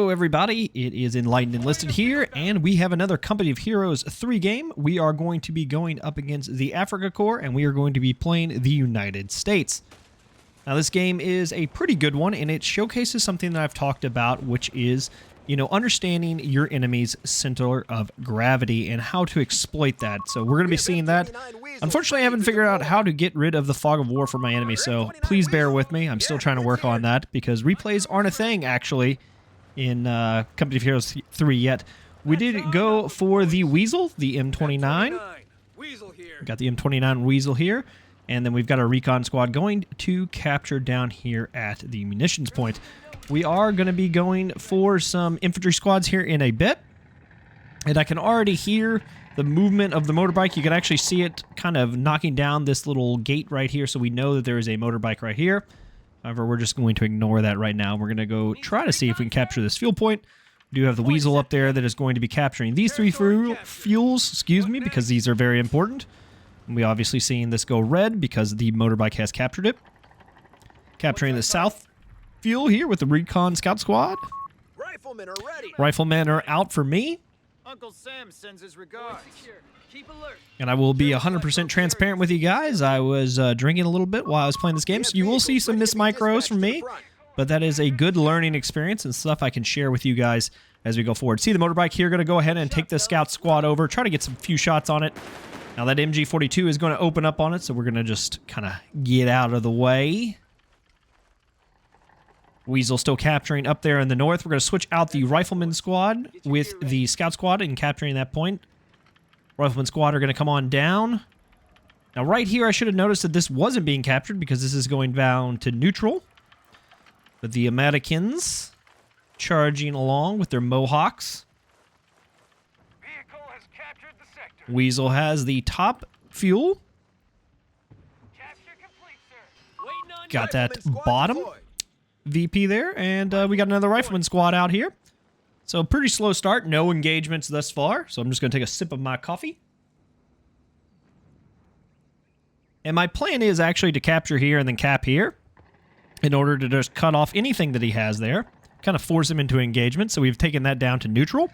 Hello everybody, it is Enlightened Enlisted here, and we have another Company of Heroes 3 game. We are going to be going up against the Africa Corps, and we are going to be playing the United States. Now this game is a pretty good one, and it showcases something that I've talked about, which is, understanding your enemy's center of gravity and how to exploit that. So we're going to be seeing that. Unfortunately, I haven't figured out how to get rid of the fog of war for my enemy, so please bear with me. I'm still trying to work on that because replays aren't a thing, actually, in Company of Heroes 3 yet. We did go for the Weasel, the M29. We got the M29 Weasel here, and then we've got our recon squad going to capture down here at the munitions point. We are going to be going for some infantry squads here in a bit, and I can already hear the movement of the motorbike. You can actually see it kind of knocking down this little gate right here, so we know that there is a motorbike right here. However, we're just going to ignore that right now. We're going to go try to see if we can capture this fuel point. We do have the Weasel up there that is going to be capturing these three fuels, because these are very important. And we obviously seeing this go red because the motorbike has captured it. Capturing the south fuel here with the recon scout squad. Riflemen are ready. Riflemen are out for me. Uncle Sam sends his regards. Keep alert. And I will be 100% transparent with you guys. I was drinking a little bit while I was playing this game, so you will see some missed micros from me. But that is a good learning experience and stuff I can share with you guys as we go forward. See the motorbike here, going to go ahead and take the scout squad over, try to get some few shots on it. Now that MG42 is going to open up on it, so we're going to just kind of get out of the way. Weasel still capturing up there in the north. We're going to switch out the Rifleman squad with the Scout squad and capturing that point. Rifleman squad are going to come on down. Now right here I should have noticed that this wasn't being captured because this is going down to neutral. But the Americans charging along with their Mohawks. Vehicle has captured the sector. Weasel has the top fuel. Capture complete, sir. Waiting on Got that bottom VP there, and we got another Rifleman squad out here. So pretty slow start, no engagements thus far, so I'm just going to take a sip of my coffee. And my plan is actually to capture here and then cap here in order to just cut off anything that he has there, kind of force him into engagement, so we've taken that down to neutral.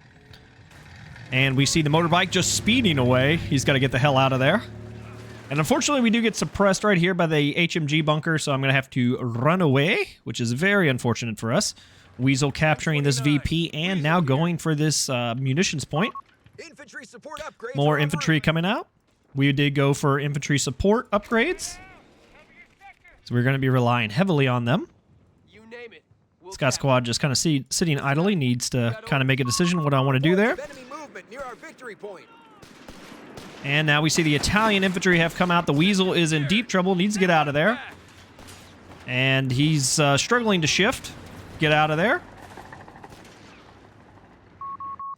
And we see the motorbike just speeding away. He's got to get the hell out of there. And unfortunately, we do get suppressed right here by the HMG bunker, so I'm going to have to run away, which is very unfortunate for us. Weasel capturing this VP and now going for this munitions point. Infantry support upgrades. More infantry coming out. We did go for infantry support upgrades, so we're going to be relying heavily on them. You name it. Scout squad just kind of sitting idly, needs to kind of make a decision what I want to do there. Enemy movement near our victory point. And now we see the Italian infantry have come out. The Weasel is in deep trouble, needs to get out of there. And he's struggling to shift. Get out of there.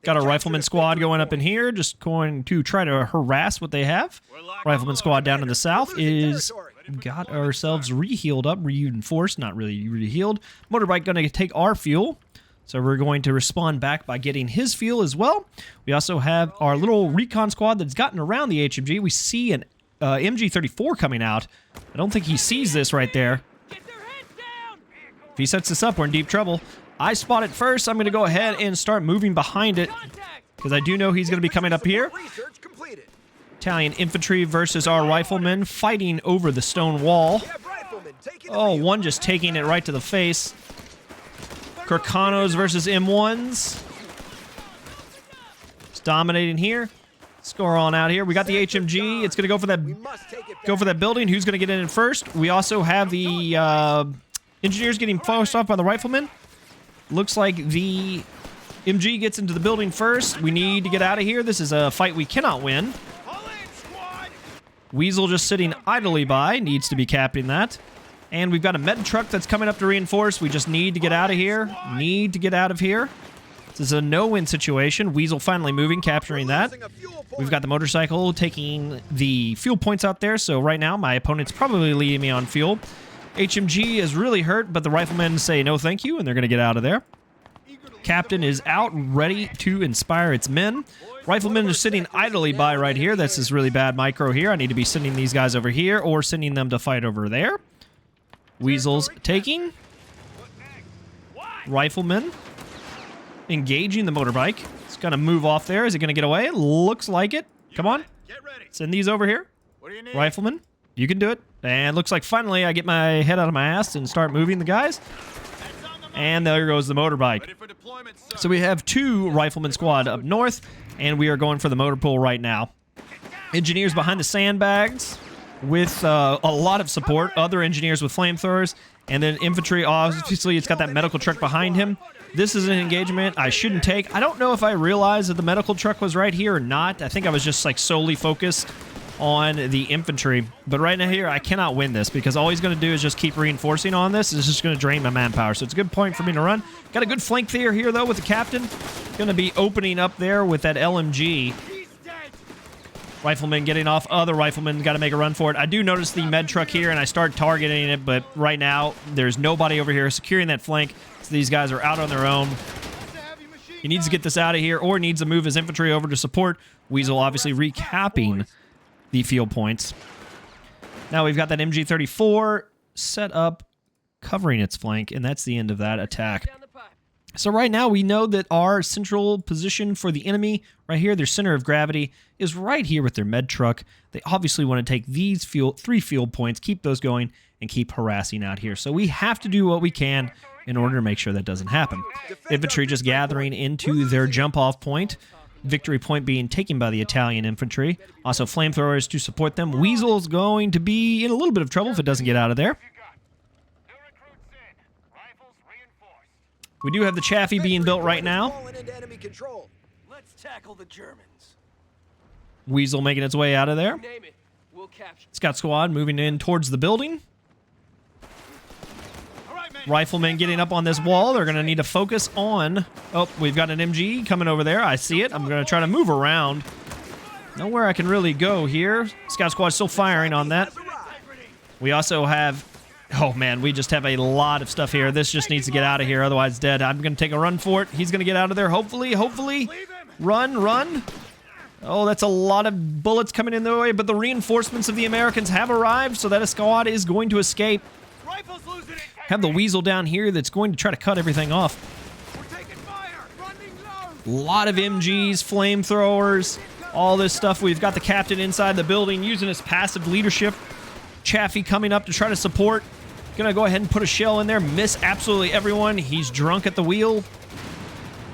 Got a Rifleman squad going up in here, just going to try to harass what they have. Rifleman squad down in the south is got ourselves re-healed up, reinforced, not really re-healed. Motorbike going to take our fuel. So we're going to respond back by getting his fuel as well. We also have our little recon squad that's gotten around the HMG. We see an MG34 coming out. I don't think he sees this right there. If he sets this up, we're in deep trouble. I spot it first. I'm going to go ahead and start moving behind it because I do know he's going to be coming up here. Italian infantry versus our riflemen fighting over the stone wall. Oh, one just taking it right to the face. Kirkanos versus M1s. It's dominating here. Score on out here. We got the HMG. It's going to go for that building. Who's going to get in first? We also have the engineers getting forced off by the riflemen. Looks like the MG gets into the building first. We need to get out of here. This is a fight we cannot win. Weasel just sitting idly by. Needs to be capping that. And we've got a med truck that's coming up to reinforce. We just need to get out of here. Need to get out of here. This is a no-win situation. Weasel finally moving, capturing that. We've got the motorcycle taking the fuel points out there. So right now, my opponent's probably leading me on fuel. HMG is really hurt, but the riflemen say no thank you, and they're going to get out of there. Captain is out, ready to inspire its men. Riflemen are sitting idly by right here. This is really bad micro here. I need to be sending these guys over here or sending them to fight over there. Weasel's taking. Riflemen engaging the motorbike. It's going to move off there. Is it going to get away? It looks like it. Come on. Get ready. Send these over here. What do you need? Rifleman, you can do it. And looks like finally I get my head out of my ass and start moving the guys. And there goes the motorbike. Ready for deployment, sir. So we have 2 rifleman squad up north, and we are going for the motor pool right now. Engineers behind the sandbags with a lot of support. Other engineers with flamethrowers. And then infantry, obviously, it's got that medical truck behind him. This is an engagement I shouldn't take. I don't know if I realized that the medical truck was right here or not. I think I was just like solely focused on the infantry. But right now here, I cannot win this because all he's going to do is just keep reinforcing on this. It's just going to drain my manpower. So it's a good point for me to run. Got a good flank there here, though, with the captain. Going to be opening up there with that LMG. Rifleman getting off. Other riflemen got to make a run for it. I do notice the med truck here, and I start targeting it, but right now, there's nobody over here securing that flank, so these guys are out on their own. He needs to get this out of here, or needs to move his infantry over to support. Weasel obviously recapping the field points. Now we've got that MG34 set up, covering its flank, and that's the end of that attack. So right now we know that our central position for the enemy, right here, their center of gravity, is right here with their med truck. They obviously want to take these 3 field points, keep those going, and keep harassing out here. So we have to do what we can in order to make sure that doesn't happen. Infantry just gathering into their jump-off point. Victory point being taken by the Italian infantry. Also flamethrowers to support them. Weasel's going to be in a little bit of trouble if it doesn't get out of there. We do have the Chaffee being built right now. Let's tackle the Germans. Weasel making its way out of there. Name it. We'll capture. Scout squad moving in towards the building. All right, man. Riflemen getting up on this wall. They're going to need to focus on... Oh, we've got an MG coming over there. I see it. I'm going to try to move around. Nowhere I can really go here. Scout squad still firing on that. We also have... Oh, man, we just have a lot of stuff here. This just needs to get out of here, otherwise it's dead. I'm going to take a run for it. He's going to get out of there, hopefully. Run, run. Oh, that's a lot of bullets coming in the way, but the reinforcements of the Americans have arrived, so that a squad is going to escape. Have the Weasel down here that's going to try to cut everything off. We're taking fire. Running A lot of MGs, flamethrowers, all this stuff. We've got the captain inside the building using his passive leadership. Chaffee coming up to try to support. Gonna go ahead and put a shell in there. Miss absolutely everyone. He's drunk at the wheel.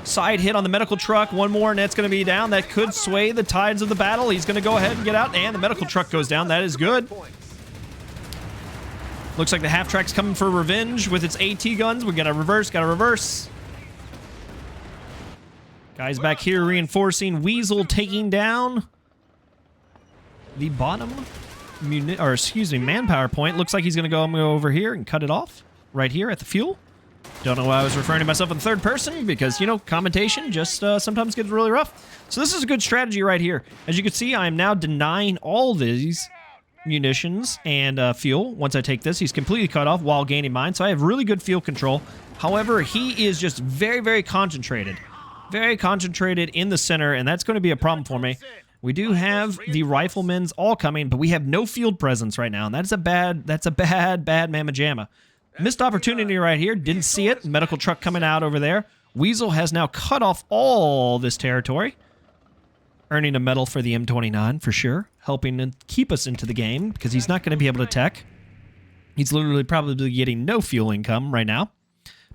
Side hit on the medical truck. One more and that's gonna be down. That could sway the tides of the battle. He's gonna go ahead and get out. And the medical truck goes down. That is good. Looks like the half-track's coming for revenge with its AT guns. We gotta reverse. Guys back here reinforcing. Weasel taking down the bottom manpower point. Looks like he's going to go over here and cut it off right here at the fuel. Don't know why I was referring to myself in third person because, you know, commentation just sometimes gets really rough. So this is a good strategy right here. As you can see, I am now denying all these munitions and fuel. Once I take this, he's completely cut off while gaining mine. So I have really good field control. However, he is just very, very concentrated. Very concentrated in the center, and that's going to be a problem for me. We do have the riflemen's all coming, but we have no field presence right now, and that's a bad mamma jamma. Missed opportunity right here. Didn't see it. Medical truck coming out over there. Weasel has now cut off all this territory, earning a medal for the M29 for sure, helping to keep us into the game because he's not going to be able to tech. He's literally probably getting no fuel income right now.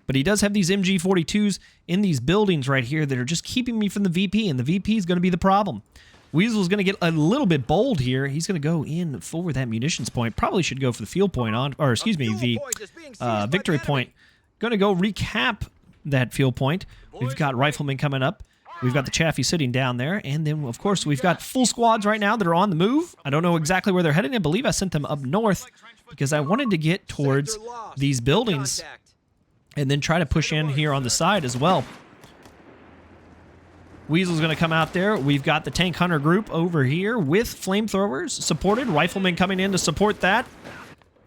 But he does have these MG42s in these buildings right here that are just keeping me from the VP, and the VP is going to be the problem. Weasel's going to get a little bit bold here. He's going to go in for that munitions point. Probably should go for the field point on, or excuse me, the victory point. Going to go recap that field point. We've got riflemen coming up. We've got the Chaffee sitting down there. And then, of course, we've got full squads right now that are on the move. I don't know exactly where they're heading. I believe I sent them up north because I wanted to get towards these buildings and then try to push in here on the side as well. Weasel's going to come out there. We've got the Tank Hunter group over here with flamethrowers supported. Riflemen coming in to support that.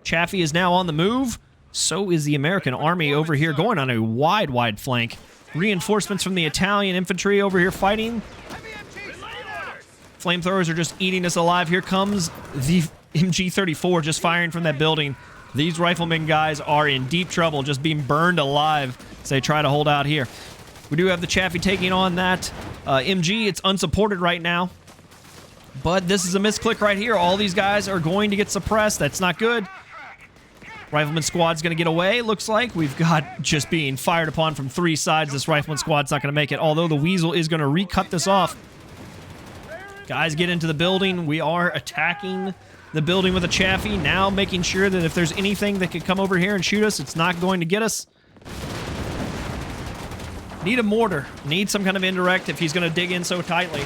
Chaffee is now on the move. So is the American Army over here going on a wide flank. Reinforcements from the Italian infantry over here fighting. Flamethrowers are just eating us alive. Here comes the MG34 just firing from that building. These riflemen guys are in deep trouble, just being burned alive as they try to hold out here. We do have the Chaffee taking on that MG. It's unsupported right now. But this is a misclick right here. All these guys are going to get suppressed. That's not good. Rifleman squad's going to get away, looks like. We've got just being fired upon from 3 sides. This Rifleman squad's not going to make it, although the Weasel is going to recut this off. Guys, get into the building. We are attacking the building with a Chaffee, now making sure that if there's anything that could come over here and shoot us, it's not going to get us. Need a mortar. Need some kind of indirect if he's going to dig in so tightly.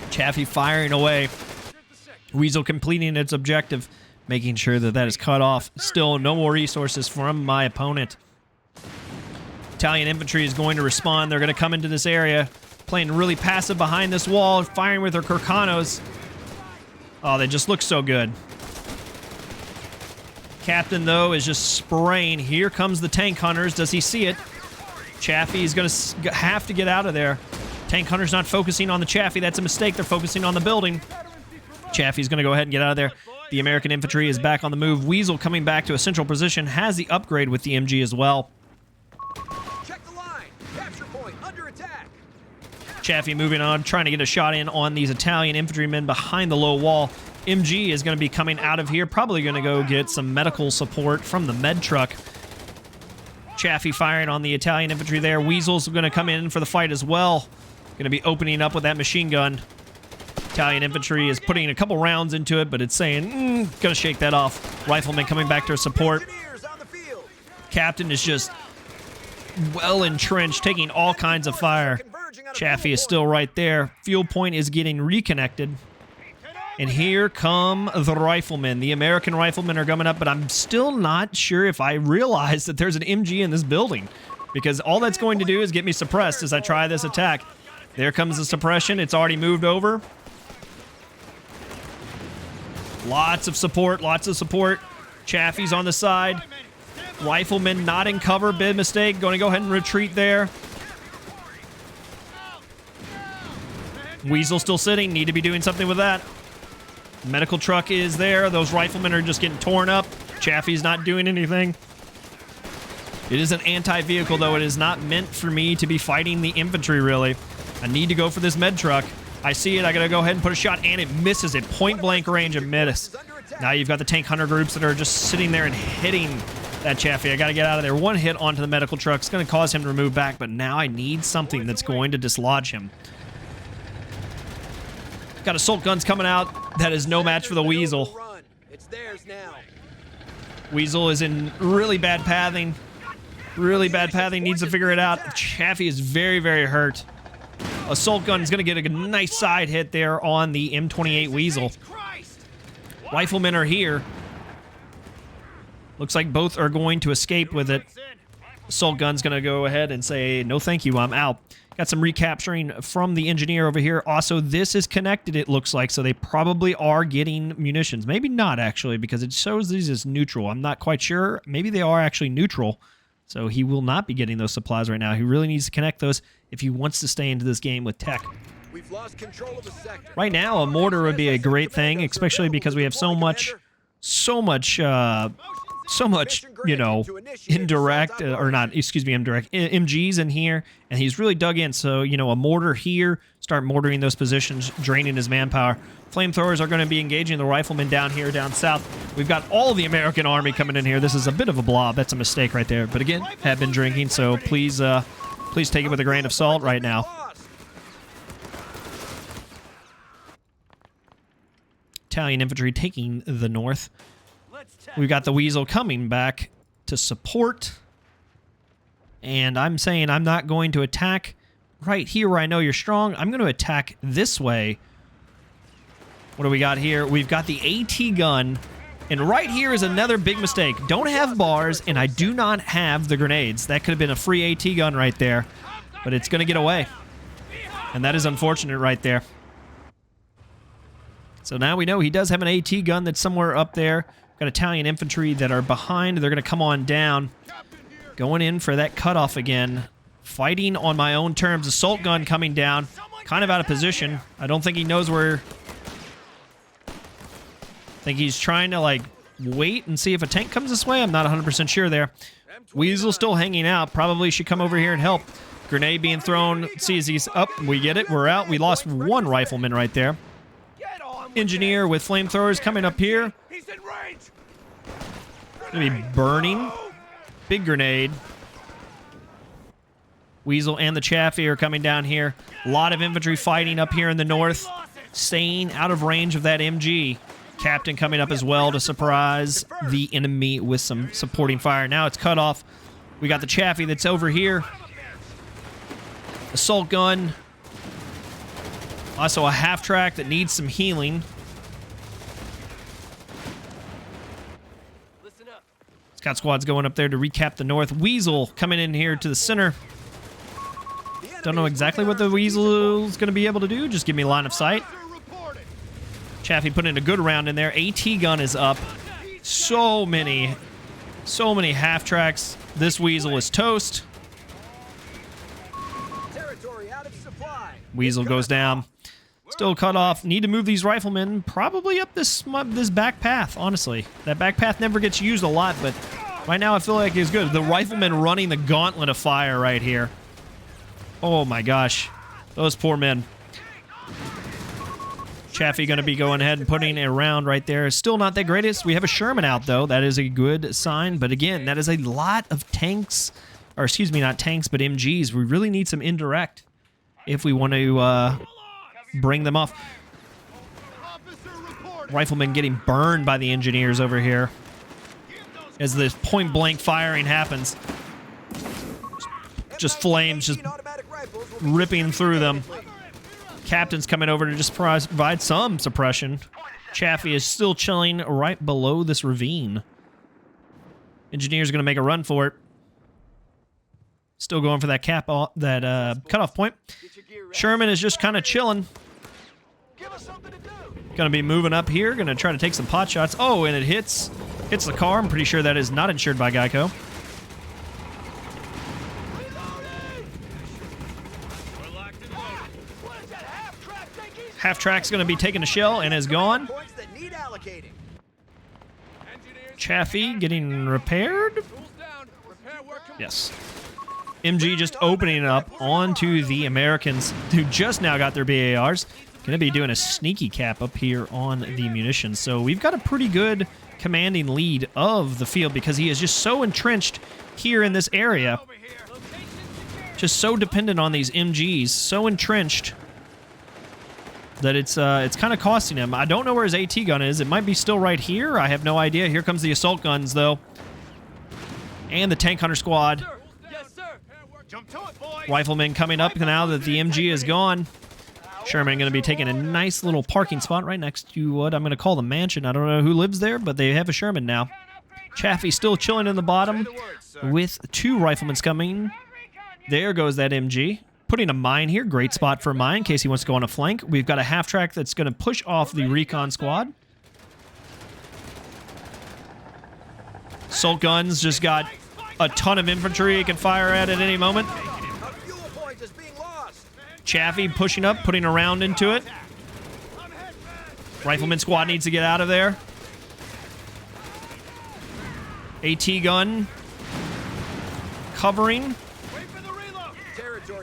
Chaffee firing away. Weasel completing its objective, making sure that that is cut off. Still no more resources from my opponent. Italian infantry is going to respond. They're going to come into this area, playing really passive behind this wall, firing with their Kirkanos. Oh, they just look so good. Captain, though, is just spraying. Here comes the tank hunters. Does he see it? Chaffee is going to have to get out of there. Tank hunter's not focusing on the Chaffee. That's a mistake. They're focusing on the building. Chaffee's going to go ahead and get out of there. The American infantry is back on the move. Weasel coming back to a central position. Has the upgrade with the MG as well. Check the line. Capture point under attack. Chaffee moving on, trying to get a shot in on these Italian infantrymen behind the low wall. MG is going to be coming out of here, probably going to go get some medical support from the med truck. Chaffee firing on the Italian infantry there. Weasel's going to come in for the fight as well. Going to be opening up with that machine gun. Italian infantry is putting a couple rounds into it, but it's saying, gonna shake that off. Rifleman coming back to support. Captain is just well entrenched, taking all kinds of fire. Chaffee is still right there. Fuel point is getting reconnected. And here come the riflemen. The American riflemen are coming up, but I'm still not sure if I realize that there's an MG in this building, because all that's going to do is get me suppressed as I try this attack. There comes the suppression. It's already moved over. Lots of support, lots of support. Chaffee's on the side. Rifleman not in cover, big mistake. Going to go ahead and retreat there. Weasel still sitting, need to be doing something with that. Medical truck is there. Those riflemen are just getting torn up. Chaffee's not doing anything. It is an anti-vehicle, though. It is not meant for me to be fighting the infantry, really. I need to go for this med truck. I see it. I gotta go ahead and put a shot, and it misses it. Point blank range and miss. Now you've got the tank hunter groups that are just sitting there and hitting that Chaffee. I gotta get out of there. One hit onto the medical truck. It's gonna cause him to remove back, but now I need something that's going to dislodge him. Got assault guns coming out. That is no match for the Weasel. It's theirs now. Weasel is in really bad pathing. Really bad pathing. Needs to figure it out. Chaffee is very, very hurt. Assault gun is going to get a nice side hit there on the M28 Weasel. Riflemen are here. Looks like both are going to escape with it. Assault gun's going to go ahead and say, no thank you, I'm out. Got some recapturing from the engineer over here. Also, this is connected, it looks like, so they probably are getting munitions. Maybe not, actually, because it shows these as neutral. I'm not quite sure. Maybe they are actually neutral. So he will not be getting those supplies right now. He really needs to connect those if he wants to stay into this game with tech. We've lost control of the sector. Right now, a mortar would be a great thing, especially because we have so much, you know, indirect, or not, excuse me, indirect, MGs in here, and he's really dug in. So, you know, a mortar here, start mortaring those positions, draining his manpower. Flamethrowers are going to be engaging the riflemen down here, down south. We've got all the American army coming in here. This is a bit of a blob. That's a mistake right there. But again, have been drinking, so please, please take it with a grain of salt right now. Italian infantry taking the north. We've got the Weasel coming back to support. And I'm saying I'm not going to attack right here where I know you're strong. I'm going to attack this way. What do we got here? We've got the AT gun. And right here is another big mistake. Don't have bars, and I do not have the grenades. That could have been a free AT gun right there. But it's going to get away. And that is unfortunate right there. So now we know he does have an AT gun that's somewhere up there. Got Italian infantry that are behind. They're going to come on down. Going in for that cutoff again. Fighting on my own terms. Assault gun coming down. Kind of out of position. I don't think he knows where... I think he's trying to, like, wait and see if a tank comes this way. I'm not 100% sure there. Weasel still hanging out. Probably should come over here and help. Grenade being thrown. See as he's up. We get it. We're out. We lost one rifleman right there. Engineer with flamethrowers coming up here. He's in range. Gonna be burning. Big grenade. Weasel and the Chaffee are coming down here. A lot of infantry fighting up here in the north. Staying out of range of that MG. Captain coming up as well to surprise the enemy with some supporting fire. Now it's cut off. We got the Chaffee that's over here. Assault gun. Also a half-track that needs some healing. Scout squad's going up there to recap the north. Weasel coming in here to the center. Don't know exactly what the Weasel's going to be able to do. Just give me line of sight. Chaffee putting a good round in there. AT gun is up. So many half-tracks. This Weasel is toast. Weasel goes down. Still cut off. Need to move these riflemen probably up this back path, honestly. That back path never gets used a lot, but right now I feel like it's good. The riflemen running the gauntlet of fire right here. Oh my gosh. Those poor men. Chaffee going to be going ahead and putting a round right there. Still not the greatest. We have a Sherman out, though. That is a good sign. But again, that is a lot of tanks. Or excuse me, not tanks, but MGs. We really need some indirect if we want to bring them off. Riflemen getting burned by the engineers over here as this point-blank firing happens. Just flames just ripping through them. Captain's coming over to just provide some suppression. Chaffee is still chilling right below this ravine. Engineer's going to make a run for it. Still going for that cutoff point. Sherman is just kind of chilling. Going to be moving up here. Going to try to take some pot shots. Oh, and it hits the car. I'm pretty sure that is not insured by Geico. Half-track's going to be taking a shell and is gone. Chaffee getting repaired. Yes. MG just opening up onto the Americans who just now got their BARs. Going to be doing a sneaky cap up here on the munitions. So we've got a pretty good commanding lead of the field because he is just so entrenched here in this area. Just so dependent on these MGs. So entrenched that it's kind of costing him. I don't know where his AT gun is. It might be still right here. I have no idea. Here comes the assault guns, though. And the tank hunter squad. Yes, sir. Jump to it, boy. Riflemen coming up now that the MG is gone. Sherman going to be taking a nice little parking spot right next to what I'm going to call the mansion. I don't know who lives there, but they have a Sherman now. Chaffee still chilling in the bottom with two riflemen coming. There goes that MG. Putting a mine here. Great spot for a mine in case he wants to go on a flank. We've got a half-track that's going to push off the recon squad. Assault guns just got a ton of infantry it can fire at any moment. Chaffee pushing up, putting a round into it. Rifleman squad needs to get out of there. AT gun covering.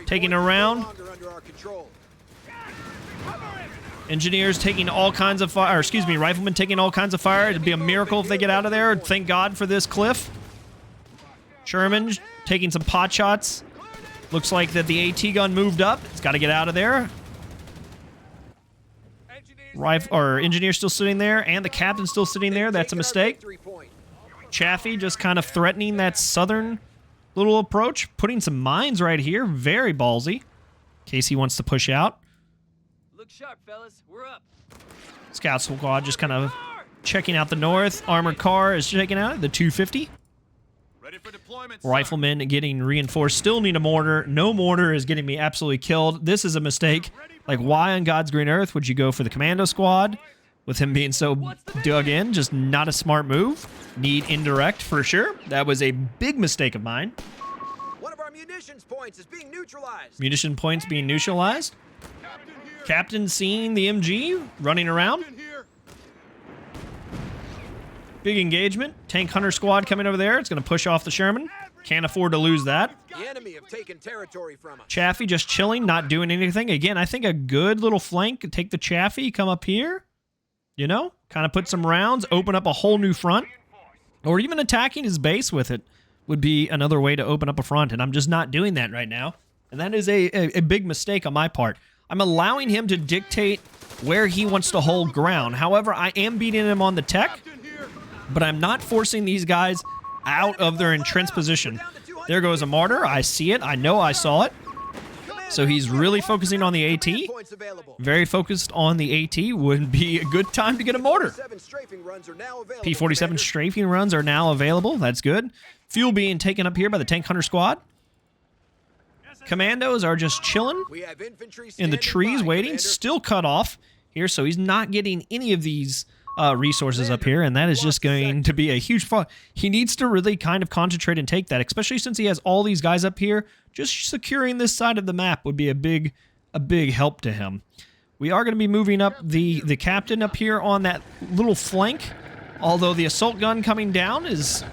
Taking a round. Engineers taking all kinds of fire. Or excuse me, riflemen taking all kinds of fire. It'd be a miracle if they get out of there. Thank God for this cliff. Sherman taking some pot shots. Looks like that the AT gun moved up. It's got to get out of there. Engineer still sitting there, and the captain still sitting there. That's a mistake. Chaffee just kind of threatening that southern little approach, putting some mines right here. Very ballsy. In case he wants to push out. Look sharp, fellas. We're up. Scout squad just kind of checking out the north. Armored car is checking out the 250. Ready for deployment. Riflemen getting reinforced. Still need a mortar. No mortar is getting me absolutely killed. This is a mistake. Like, why on God's green earth would you go for the commando squad? With him being so dug in, just not a smart move. Need indirect for sure. That was a big mistake of mine. One of our munitions points is being neutralized. Munition points being neutralized. Captain seeing the MG running around. Big engagement. Tank hunter squad coming over there. It's going to push off the Sherman. Can't afford to lose that. The enemy have taken territory from us. Chaffee just chilling, not doing anything. Again, I think a good little flank. Take the Chaffee, come up here. You know, kind of put some rounds, open up a whole new front. Or even attacking his base with it would be another way to open up a front. And I'm just not doing that right now. And that is a big mistake on my part. I'm allowing him to dictate where he wants to hold ground. However, I am beating him on the tech. But I'm not forcing these guys out of their entrenched position. There goes a martyr. I see it. I know I saw it. So he's really focusing on the AT. Very focused on the AT. Would be a good time to get a mortar. P-47 strafing runs are now available. That's good. Fuel being taken up here by the Tank Hunter squad. Commandos are just chilling in the trees waiting. Still cut off here, so he's not getting any of these resources up here, and that is just going to be a huge problem. He needs to really kind of concentrate and take that, especially since he has all these guys up here. Just securing this side of the map would be a big help to him. We are going to be moving up the captain up here on that little flank, although the assault gun coming down is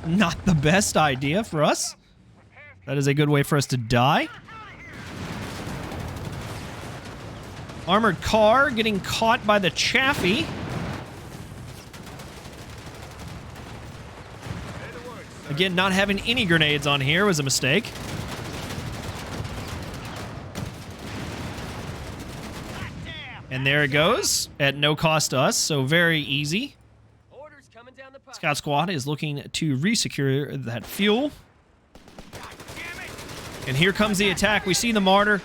not the best idea for us. That is a good way for us to die. Armored car getting caught by the Chaffee. Again, not having any grenades on here was a mistake. And there it goes, at no cost to us, so very easy. Scout squad is looking to re-secure that fuel. And here comes the attack. We see the martyr.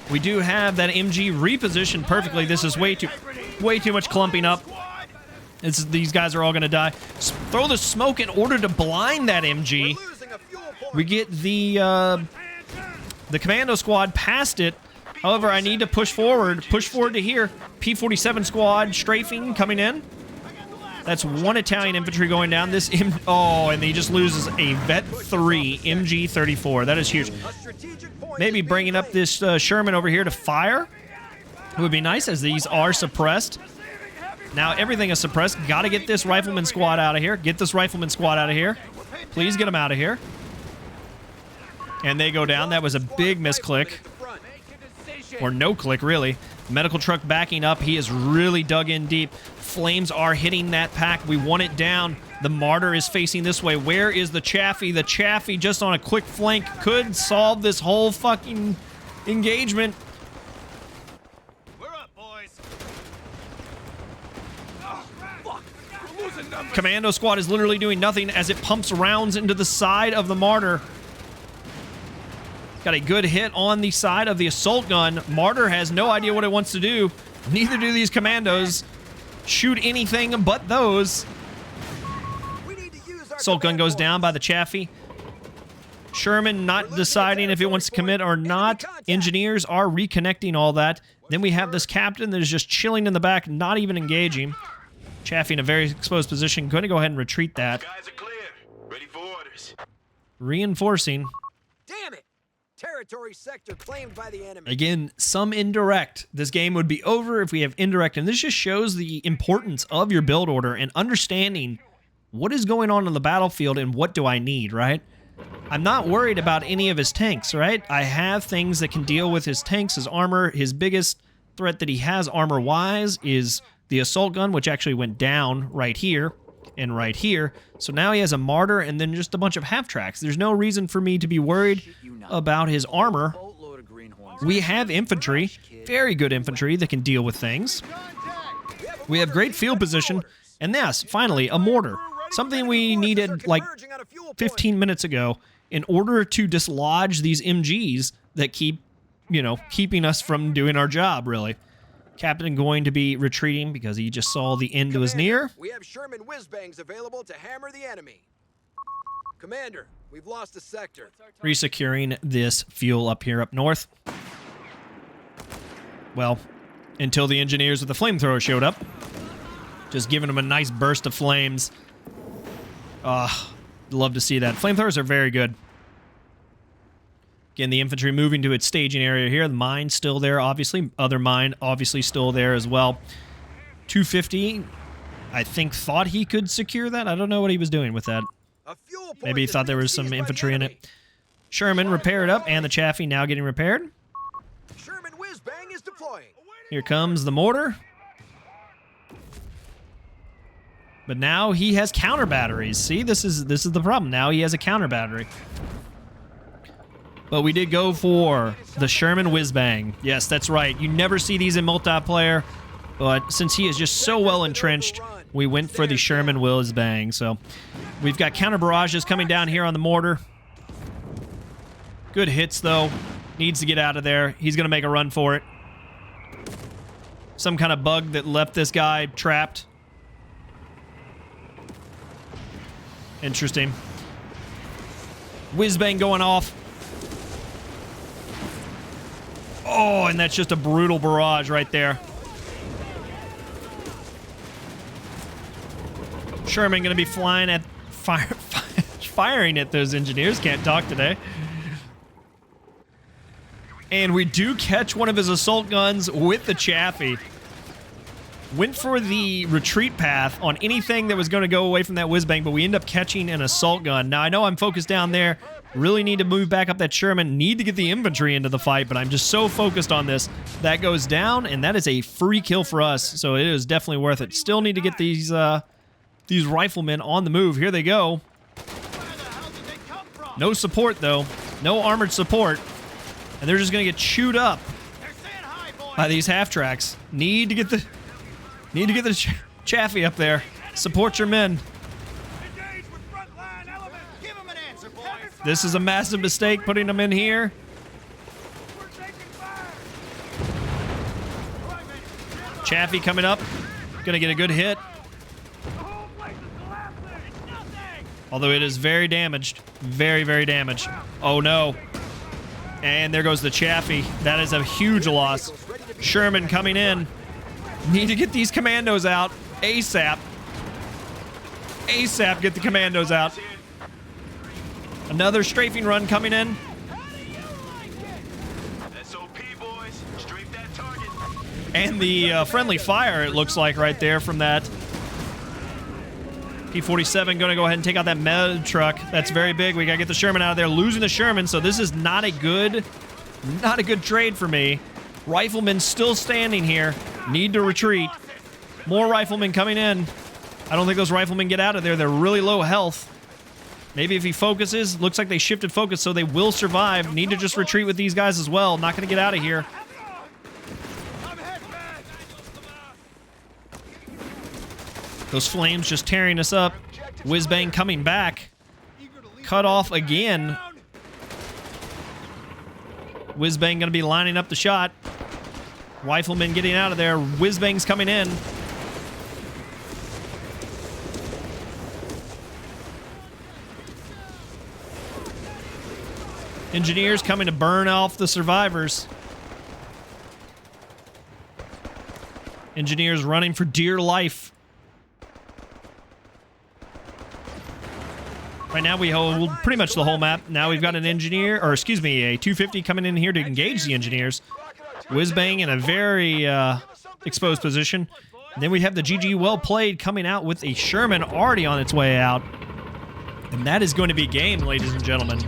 We do have that MG repositioned perfectly. This is way too much clumping up. These guys are all going to die. Throw the smoke in order to blind that MG. We get the commando squad past it. However, I need to push forward to here. P-47 squad strafing coming in. That's one Italian infantry going down. And he just loses a Vet 3 MG-34. That is huge. Maybe bringing up this Sherman over here to fire. It would be nice, as these are suppressed. Now everything is suppressed. Got to get this rifleman squad out of here. Get this rifleman squad out of here. Please get them out of here. And they go down. That was a big misclick. Or no click, really. Medical truck backing up. He is really dug in deep. Flames are hitting that pack. We want it down. The martyr is facing this way. Where is the Chaffee? The Chaffee, just on a quick flank, could solve this whole fucking engagement. We're up, boys. Commando squad is literally doing nothing as it pumps rounds into the side of the martyr. Got a good hit on the side of the assault gun. Martyr has no idea what it wants to do. Neither do these commandos. Shoot anything but those. Assault gun goes down by the Chaffee. Sherman not deciding if it wants to commit or not. Engineers are reconnecting all that. Then we have this captain that is just chilling in the back, not even engaging. Chaffee in a very exposed position. Going to go ahead and retreat that. Guys are clear. Ready for orders. Reinforcing. Damn it! Territory sector claimed by the enemy. Again, some indirect. This game would be over if we have indirect, and this just shows the importance of your build order and understanding what is going on the battlefield and what do I need, right? I'm not worried about any of his tanks, right? I have things that can deal with his tanks, his armor. His biggest threat that he has armor-wise is the assault gun, which actually went down right here and right here. So now he has a martyr and then just a bunch of half-tracks. There's no reason for me to be worried about his armor. We have infantry, very good infantry that can deal with things. We have great field position. And yes, finally, a mortar. Something we needed like 15 minutes ago in order to dislodge these MGs that keep, keeping us from doing our job, really. Captain going to be retreating because he just saw the end was near. We have Sherman whiz-bangs available to hammer the enemy. Commander, we've lost a sector. Resecuring this fuel up here up north. Well, until the engineers with the flamethrower showed up. Just giving them a nice burst of flames. Love to see that. Flamethrowers are very good. Again, the infantry moving to its staging area here. The mine still there, obviously. Other mine, obviously, still there as well. 250, I think, thought he could secure that. I don't know what he was doing with that. A fuel point Maybe he has thought there been was some seized by the infantry in enemy. it. Sherman repaired up, and the Chaffee now getting repaired. Sherman whiz-bang is deploying. Here comes the mortar. But now he has counter batteries. See, this is the problem. Now he has a counter battery. But we did go for the Sherman whiz-bang. Yes, that's right. You never see these in multiplayer. But since he is just so well entrenched, we went for the Sherman whiz-bang. So we've got counter barrages coming down here on the mortar. Good hits, though. Needs to get out of there. He's going to make a run for it. Some kind of bug that left this guy trapped. Interesting. Whiz-bang going off. Oh, and that's just a brutal barrage right there. Sherman going to be flying at firing at those engineers. Can't talk today. And we do catch one of his assault guns with the Chaffee. Went for the retreat path on anything that was going to go away from that whiz-bang, but we end up catching an assault gun. Now, I know I'm focused down there. Really need to move back up that Sherman. Need to get the infantry into the fight, but I'm just so focused on this. That goes down, and that is a free kill for us, so it is definitely worth it. Still need to get these riflemen on the move. Here they go. No support, though. No armored support. And they're just going to get chewed up by these half-tracks. Need to get the Chaffee up there. Support your men. This is a massive mistake, putting them in here. Chaffee coming up. Gonna get a good hit. Although it is very damaged. Very, very damaged. Oh, no. And there goes the Chaffee. That is a huge loss. Sherman coming in. Need to get these commandos out. ASAP. ASAP, get the commandos out. Another strafing run coming in. And the friendly fire, it looks like, right there from that. P-47 going to go ahead and take out that med truck. That's very big. We got to get the Sherman out of there. Losing the Sherman, so this is not a good trade for me. Riflemen still standing here. Need to retreat. More riflemen coming in. I don't think those riflemen get out of there. They're really low health. Maybe if he focuses. Looks like they shifted focus, so they will survive. Need to just retreat with these guys as well. Not going to get out of here. Those flames just tearing us up. Whiz-bang coming back. Cut off again. Whiz-bang going to be lining up the shot. Riflemen getting out of there. Whiz-bang's coming in. Engineers coming to burn off the survivors. Engineers running for dear life. Right now we hold pretty much the whole map. Now we've got an engineer, or excuse me, a 250 coming in here to engage the engineers. Whiz-bang in a very exposed position. And then we have the GG well played coming out with a Sherman already on its way out. And that is going to be game, ladies and gentlemen.